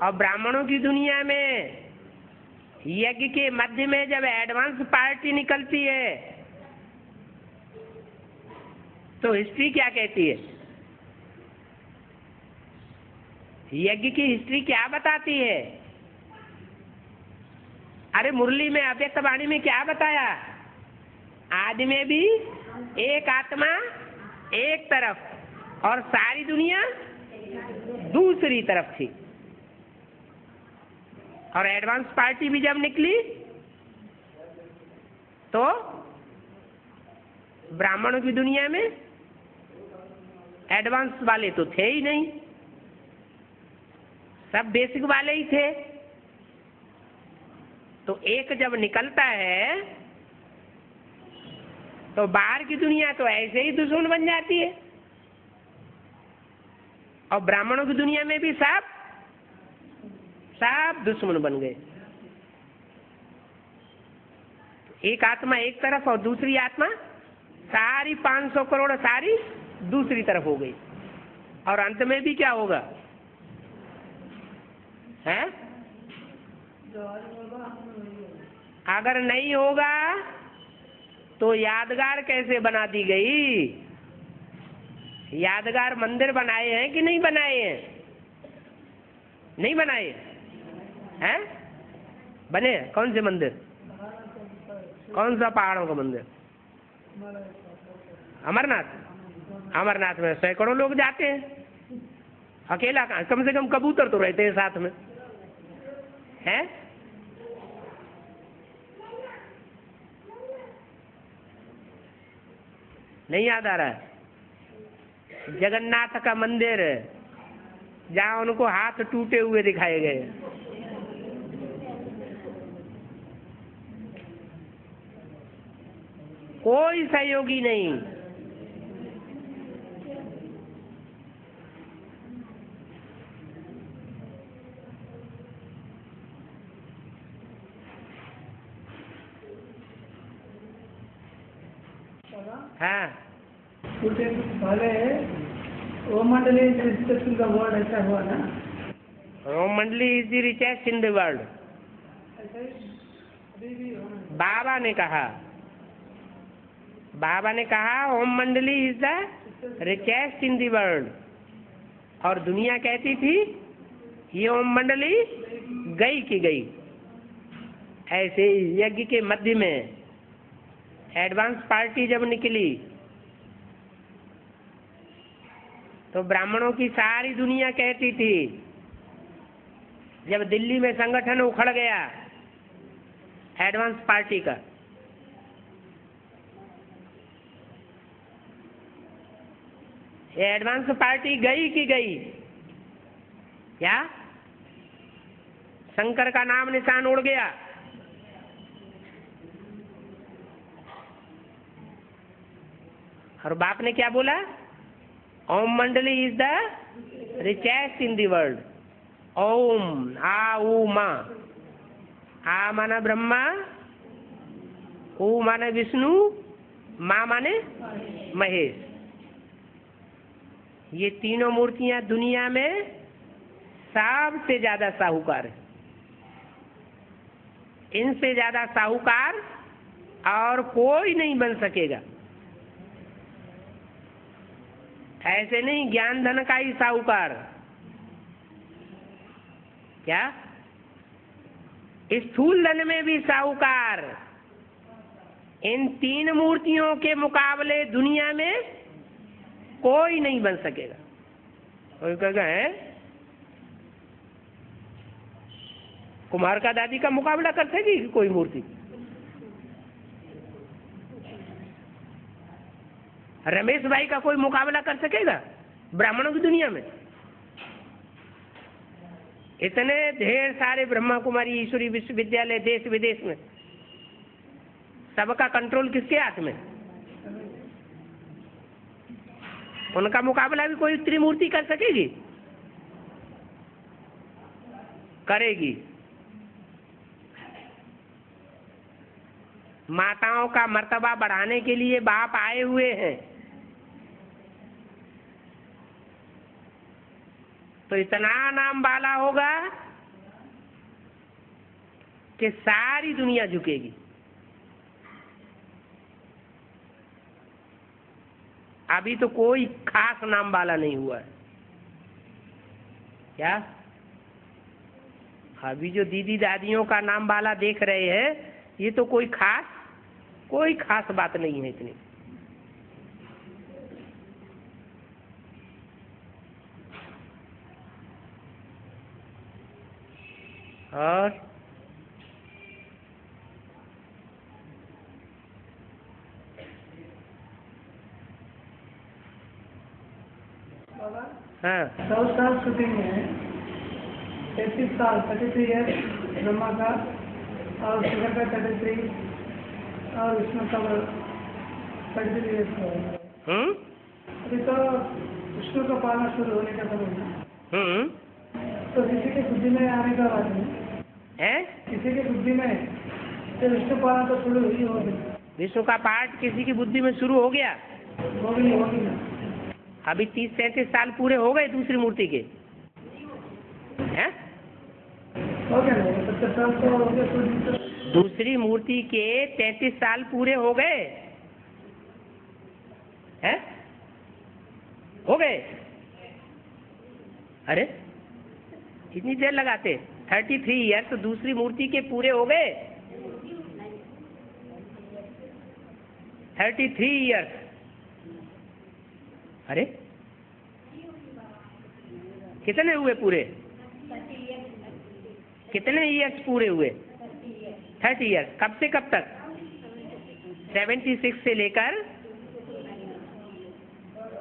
और ब्राह्मणों की दुनिया में यज्ञ के मध्य में जब एडवांस पार्टी निकलती है तो हिस्ट्री क्या कहती है? यज्ञ की हिस्ट्री क्या बताती है? अरे मुरली में अव्यक्त वाणी में क्या बताया? आदि में भी एक आत्मा एक तरफ और सारी दुनिया दूसरी तरफ थी। और एडवांस पार्टी भी जब निकली तो ब्राह्मणों की दुनिया में एडवांस वाले तो थे ही नहीं, सब बेसिक वाले ही थे। तो एक जब निकलता है तो बाहर की दुनिया तो ऐसे ही दुश्मन बन जाती है और ब्राह्मणों की दुनिया में भी सब दुश्मन बन गए। एक आत्मा एक तरफ और दूसरी आत्मा सारी 500 करोड़ सारी दूसरी तरफ हो गई। और अंत में भी क्या होगा? है? अगर नहीं होगा तो यादगार कैसे बना दी गई? यादगार मंदिर बनाए हैं कि नहीं बनाए हैं? नहीं बनाए हैं? बने? कौन से मंदिर? कौन सा पहाड़ों का मंदिर? अमरनाथ। अमरनाथ में सैकड़ों लोग जाते हैं, अकेला कम से कम कबूतर तो रहते हैं साथ में। है? नहीं याद आ रहा है? जगन्नाथ का मंदिर जहाँ उनको हाथ टूटे हुए दिखाए गए। कोई सहयोगी नहीं। हाँ,
पहले ओम मंडली रिचेस्ट का वर्ड ऐसा हुआ ना?
रोम Mandali is the richest in the world. बाबा ने कहा, Om Mandali is the richest in the world. और दुनिया कहती थी ये ओम मंडली गई की गई। ऐसे यज्ञ के मध्य में एडवांस पार्टी जब निकली तो ब्राह्मणों की सारी दुनिया कहती थी, जब दिल्ली में संगठन उखड़ गया एडवांस पार्टी का, ये एडवांस पार्टी गई की गई। क्या? शंकर का नाम निशान उड़ गया। और बाप ने क्या बोला? Om Mandali is the richest in the world. ओम, आ ऊ मा। आ माना ब्रह्मा, ऊ माने विष्णु, माँ माने महेश। ये तीनों मूर्तियां दुनिया में सबसे ज्यादा साहूकार है। इनसे ज्यादा साहूकार और कोई नहीं बन सकेगा। ऐसे नहीं ज्ञान धन का ही साहूकार। क्या? स्थूल धन में भी साहूकार। इन तीन मूर्तियों के मुकाबले दुनिया में कोई नहीं बन सकेगा। कोई कहेगा है कुमार का दादी का मुकाबला कर सकेगी कोई मूर्ति? रमेश भाई का कोई मुकाबला कर सकेगा ब्राह्मणों की दुनिया में? इतने ढेर सारे ब्रह्मा कुमारी ईश्वरी विश्वविद्यालय देश विदेश में, सबका कंट्रोल किसके हाथ में? उनका मुकाबला भी कोई त्रिमूर्ति कर सकेगी? करेगी। माताओं का मर्तबा बढ़ाने के लिए बाप आए हुए हैं। तो इतना नाम वाला होगा कि सारी दुनिया झुकेगी। अभी तो कोई खास नाम वाला नहीं हुआ है। क्या? अभी जो दीदी दादियों का नाम वाला देख रहे हैं, ये तो कोई खास बात नहीं है इतनी। और हाँ,
साउथ साल शूटिंग में 33 साल 33 ईयर्स ब्रह्मा का और शिव का 33 और विष्णु का 33 ईयर्स का। अभी तो विष्णु का पालना शुरू होने का समय है। तो किसी की बुद्धि में आने का बात नहीं
है? किसी
की बुद्धि में तो विष्णु पालना तो शुरू ही होगी।
विष्णु का पाठ किसी की बुद्धि में शुरू हो गया?
होगी ना।
अभी 30-33 साल पूरे हो गए दूसरी मूर्ति के? हैं?
हो गया ना, 70 साल तो हो गए।
दूसरी मूर्ति के 33 साल पूरे हो गए हैं? हो गए? अरे इतनी देर लगाते? 33 ईयर्स तो दूसरी मूर्ति के पूरे हो गए। 33 ईयर्स। अरे कितने हुए पूरे? कितने ईयर्स पूरे हुए? 30 ईयर्स। कब से कब तक? 76 से लेकर,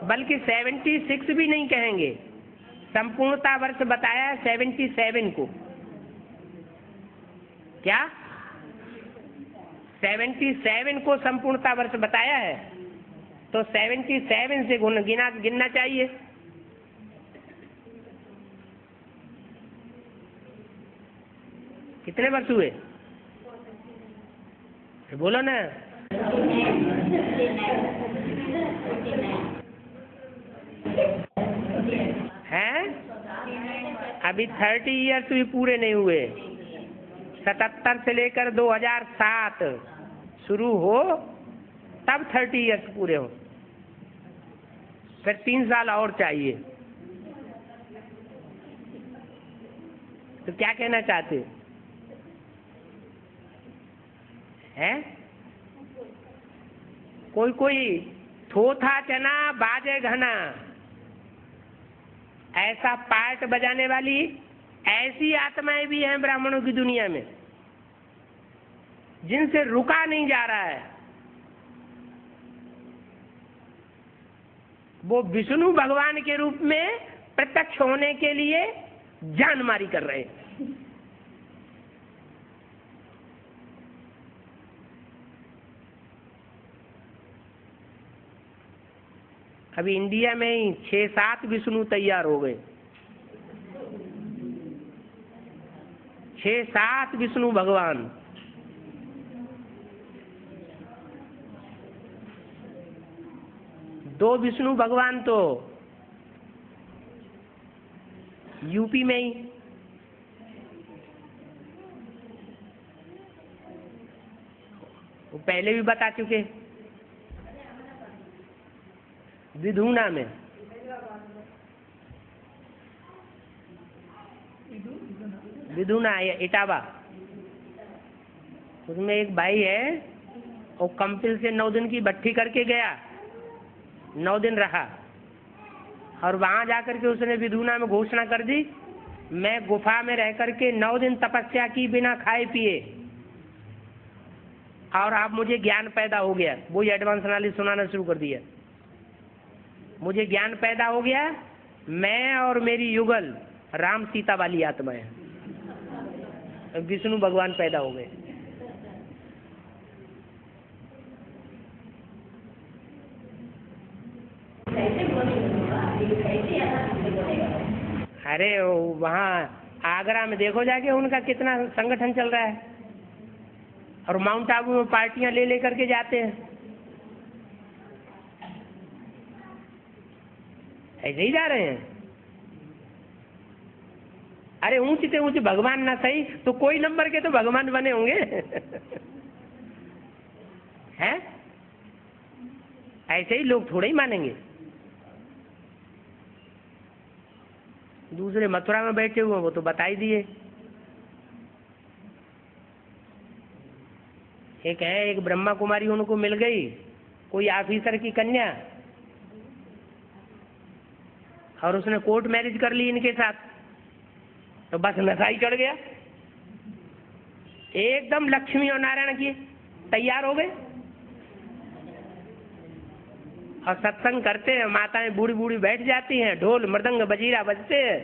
बल्कि 76 भी नहीं कहेंगे, संपूर्णता वर्ष बताया है 77 को। क्या 77 को संपूर्णता वर्ष बताया है? तो 77 से गिनना चाहिए। कितने वर्ष हुए? बोलो ना। हैं? अभी 30 ईयर्स भी पूरे नहीं हुए। 77 से लेकर 2007 शुरू हो, तब 30 ईयर्स पूरे हो। फिर 3 साल और चाहिए। तो क्या कहना चाहते हैं? कोई कोई थोथा चना बाजे घना, ऐसा पार्ट बजाने वाली ऐसी आत्माएं भी हैं ब्राह्मणों की दुनिया में, जिनसे रुका नहीं जा रहा है। वो विष्णु भगवान के रूप में प्रत्यक्ष होने के लिए जानमारी कर रहे हैं। अभी इंडिया में ही 6-7 विष्णु तैयार हो गए। 6-7 विष्णु भगवान। दो विष्णु भगवान तो यूपी में ही, वो पहले भी बता चुके, विधुना में। विधुना इटावा, उसमें एक भाई है, वो कंपिल से 9 दिन की भट्ठी करके गया, 9 दिन रहा, और वहां जाकर के उसने विधुना में घोषणा कर दी, मैं गुफा में रह करके 9 दिन तपस्या की बिना खाए पिए, और अब मुझे ज्ञान पैदा हो गया। वो एडवांस नॉलेज सुनाना शुरू कर दिया। मुझे ज्ञान पैदा हो गया, मैं और मेरी युगल राम सीता वाली आत्मा है। विष्णु भगवान पैदा हो गए। अरे वहाँ आगरा में देखो जाके उनका कितना संगठन चल रहा है, और माउंट आबू में पार्टियां ले लेकर के जाते हैं। ऐसे ही जा रहे हैं। अरे ऊंच से ऊंच भगवान ना सही तो कोई नंबर के तो भगवान बने होंगे। हैं? ऐसे ही लोग थोड़े ही मानेंगे। दूसरे मथुरा में बैठे हुए वो तो बता ही दिए। एक है, एक ब्रह्मा कुमारी उनको मिल गई, कोई ऑफिसर की कन्या, और उसने कोर्ट मैरिज कर ली इनके साथ, तो बस नशा ही चढ़ गया। एकदम लक्ष्मी और नारायण की तैयार हो गए, और सत्संग करते हैं। माताएं बूढ़ी बूढ़ी बैठ जाती हैं, ढोल मृदंग बजीरा बजते हैं,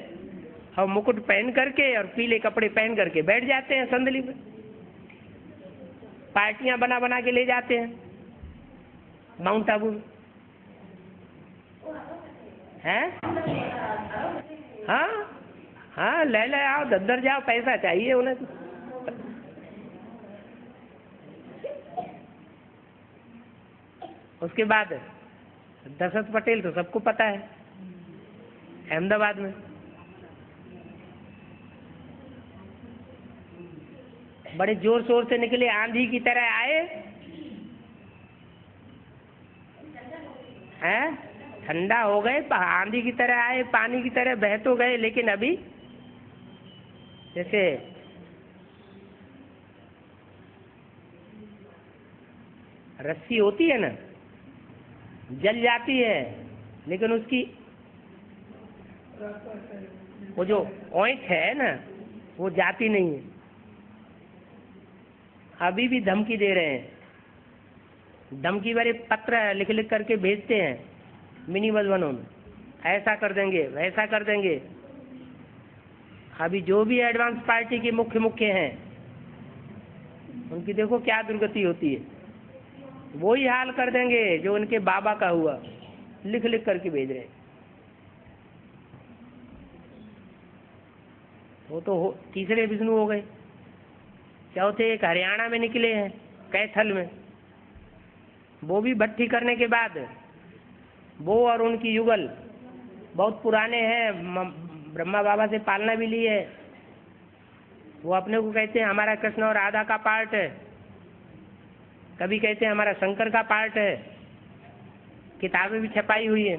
और मुकुट पहन करके और पीले कपड़े पहन करके बैठ जाते हैं संदली में। पार्टियां बना बना के ले जाते हैं माउंट आबू में। हैं? हाँ हाँ, ले आओ, दद्दर जाओ, पैसा चाहिए उन्हें। उसके बाद दशरथ पटेल तो सबको पता है, अहमदाबाद में बड़े जोर शोर से निकले, आंधी की तरह आए हैं, ठंडा हो गए, आंधी की तरह आए, पानी की तरह बह तो गए, लेकिन अभी जैसे रस्सी होती है ना, जल जाती है, लेकिन उसकी वो जो ओंठ है ना,
वो जाती नहीं है। अभी भी धमकी दे रहे हैं, धमकी भरे पत्र लिख लिख करके भेजते हैं मिनी बसवनों में, ऐसा कर देंगे वैसा कर देंगे। अभी जो भी एडवांस पार्टी के मुख्य हैं उनकी देखो क्या दुर्गति होती है, वही हाल कर देंगे जो उनके बाबा का हुआ, लिख लिख करके भेज रहे हैं। वो तो तीसरे विष्णु हो गए। चौथे एक हरियाणा में निकले हैं, कैथल में, वो भी भट्टी करने के बाद वो और उनकी युगल बहुत पुराने हैं, ब्रह्मा बाबा से पालना भी ली है। वो अपने को कहते हैं हमारा कृष्ण और राधा का पार्ट है, कभी कहते हैं हमारा शंकर का पार्ट है, किताबें भी छपाई हुई है।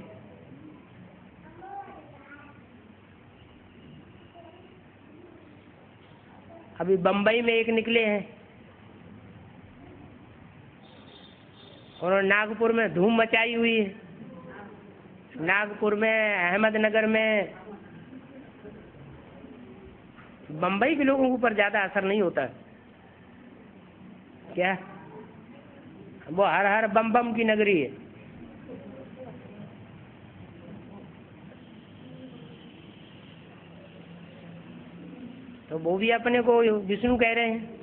अभी बम्बई में एक निकले हैं और नागपुर में धूम मचाई हुई है। नागपुर में, अहमदनगर में, बम्बई के लोगों के ऊपर ज्यादा असर नहीं होता क्या, वो हर हर बम बम की नगरी है। तो वो भी अपने को विष्णु कह रहे हैं।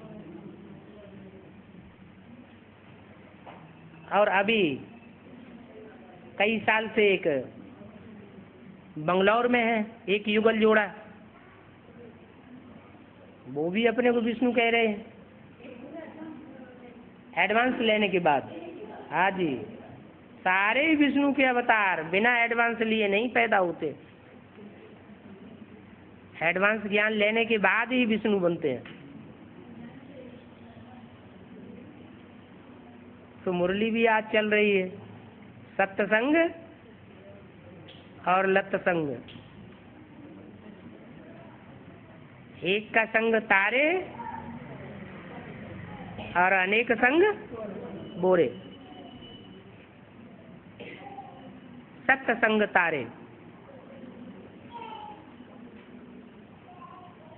और अभी कई साल से एक बंगलौर में है एक युगल जोड़ा, वो भी अपने को विष्णु कह रहे हैं एडवांस लेने के बाद। हाँ जी, सारे विष्णु के अवतार बिना एडवांस लिए नहीं पैदा होते, एडवांस ज्ञान लेने के बाद ही विष्णु बनते हैं। तो मुरली भी आज चल रही है, सत्संग और लत्संग, एक का संग तारे और अनेक संग बोरे। सत्संग तारे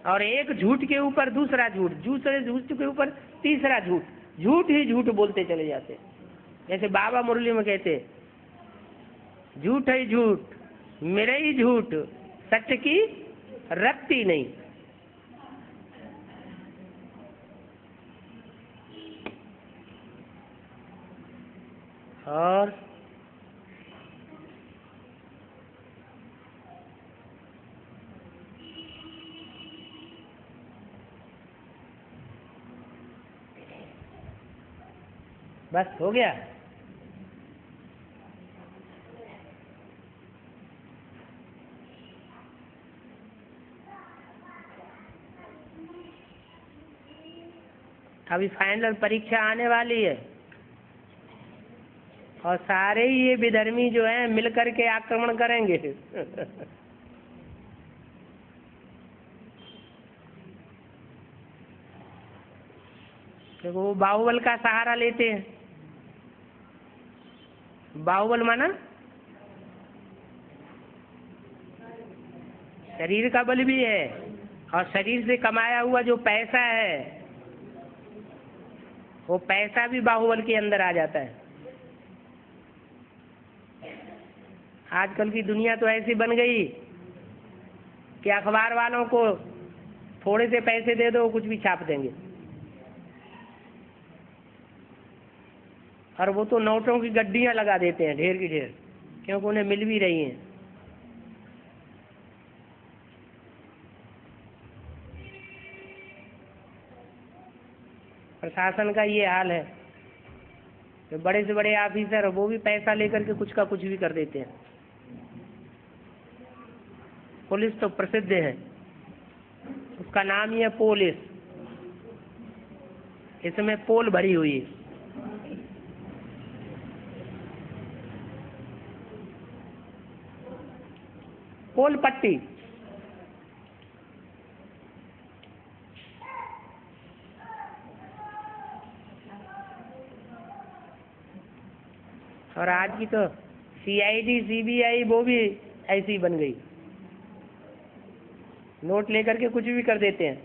और एक झूठ के ऊपर दूसरा झूठ, दूसरे झूठ के ऊपर तीसरा झूठ, झूठ ही झूठ बोलते चले जाते। जैसे बाबा मुरली में कहते, झूठ है झूठ, मेरे ही झूठ, सच की रत्ती नहीं। और बस हो गया। अभी फाइनल परीक्षा आने वाली है और सारे ही ये विधर्मी जो हैं मिलकर के आक्रमण करेंगे। देखो वो बाहुबल का सहारा लेते हैं। बाहुबल माना शरीर का बल भी है और शरीर से कमाया हुआ जो पैसा है वो पैसा भी बाहुबल के अंदर आ जाता है। आजकल की दुनिया तो ऐसी बन गई कि अखबार वालों को थोड़े से पैसे दे दो कुछ भी छाप देंगे, और वो तो नोटों की गड्डियां लगा देते हैं ढेर की ढेर, क्योंकि उन्हें मिल भी रही हैं। प्रशासन का ये हाल है कि बड़े से बड़े ऑफिसर वो भी पैसा लेकर के कुछ का कुछ भी कर देते हैं। पुलिस तो प्रसिद्ध है, उसका नाम ही है पुलिस, इसमें पोल भरी हुई है। पोल पट्टी और आज की तो CID CBI वो भी ऐसी बन गई। नोट लेकर के कुछ भी कर देते हैं।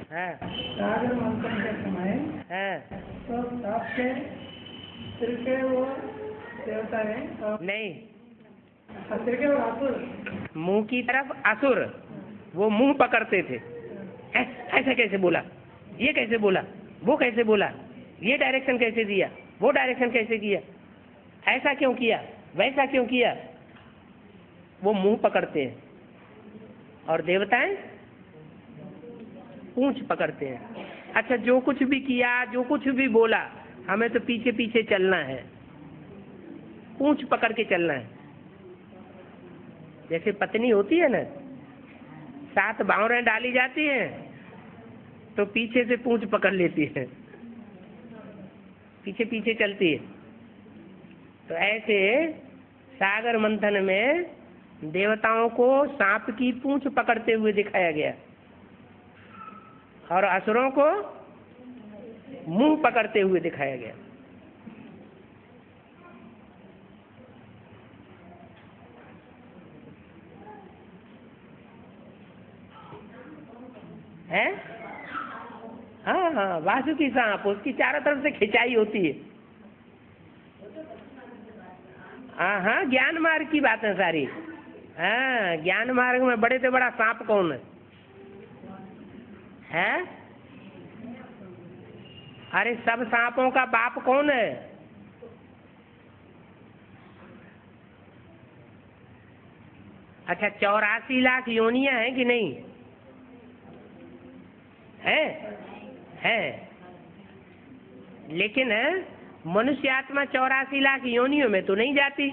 हाँ
सागर मंथन के समय
हाँ
तो सांप के सिर के वो देवता है और
नहीं,
सिर के वो असुर
मुंह की तरफ असुर, वो मुंह पकड़ते थे। ऐसा कैसे बोला, ये कैसे बोला, वो कैसे बोला, ये डायरेक्शन कैसे दिया, वो डायरेक्शन कैसे किया, ऐसा क्यों किया, वैसा क्यों किया, वो मुंह पकड़ते हैं। और देवताएं पूंछ पकड़ते हैं। अच्छा, जो कुछ भी किया, जो कुछ भी बोला, हमें तो पीछे पीछे चलना है, पूंछ पकड़ के चलना है। जैसे पत्नी होती है ना, 7 बावरें डाली जाती हैं तो पीछे से पूंछ पकड़ लेती है, पीछे पीछे चलती है। तो ऐसे सागर मंथन में देवताओं को सांप की पूंछ पकड़ते हुए दिखाया गया और असुरों को मुंह पकड़ते हुए दिखाया गया। है? हाँ हाँ, वासुकी सांप, उसकी चारों तरफ से खिंचाई होती है। हाँ हाँ, ज्ञान मार्ग की बात है सारी। हाँ, ज्ञान मार्ग में बड़े से बड़ा सांप कौन है? हैं? अरे सब सांपों का बाप कौन है? अच्छा, 84 लाख योनियां हैं कि नहीं? है। लेकिन मनुष्य आत्मा 84 लाख योनियों में तो नहीं जाती,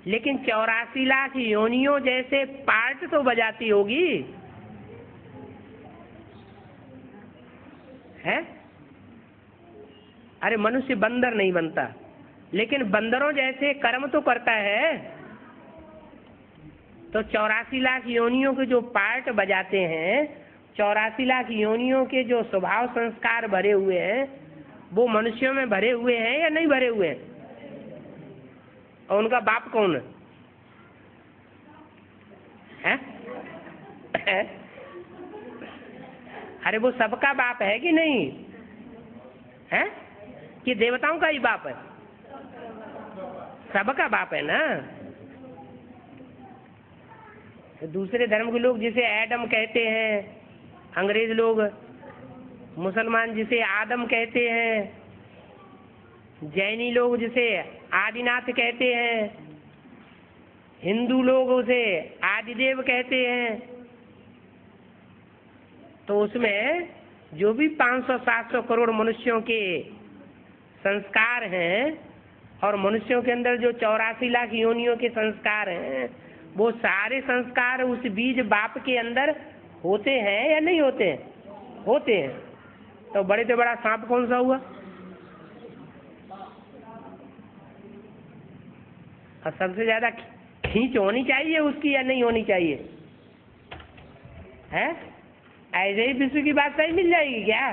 लेकिन 84 लाख योनियों जैसे पार्ट तो बजाती होगी। है? अरे मनुष्य बंदर नहीं बनता, लेकिन बंदरों जैसे कर्म तो करता है। तो 84 लाख योनियों के जो पार्ट बजाते हैं, 84 लाख योनियों के जो स्वभाव संस्कार भरे हुए हैं, वो मनुष्यों में भरे हुए हैं या नहीं भरे हुए हैं? और उनका बाप कौन है? अरे वो सबका बाप है कि नहीं है? कि देवताओं का ही बाप है? सबका बाप है ना। तो दूसरे धर्म के लोग जिसे एडम कहते हैं, अंग्रेज लोग, मुसलमान जिसे आदम कहते हैं, जैनी लोग जिसे आदिनाथ कहते हैं, हिंदू लोग उसे आदिदेव कहते हैं। तो उसमें जो भी 500-700 करोड़ मनुष्यों के संस्कार हैं और मनुष्यों के अंदर जो 84 लाख योनियों के संस्कार हैं, वो सारे संस्कार उस बीज बाप के अंदर होते हैं या नहीं होते हैं? होते हैं। तो बड़े से बड़ा सांप कौन सा हुआ? और सबसे ज्यादा खींच होनी चाहिए उसकी या नहीं होनी चाहिए? है? ऐसे ही विश्व की बात सही मिल जाएगी क्या?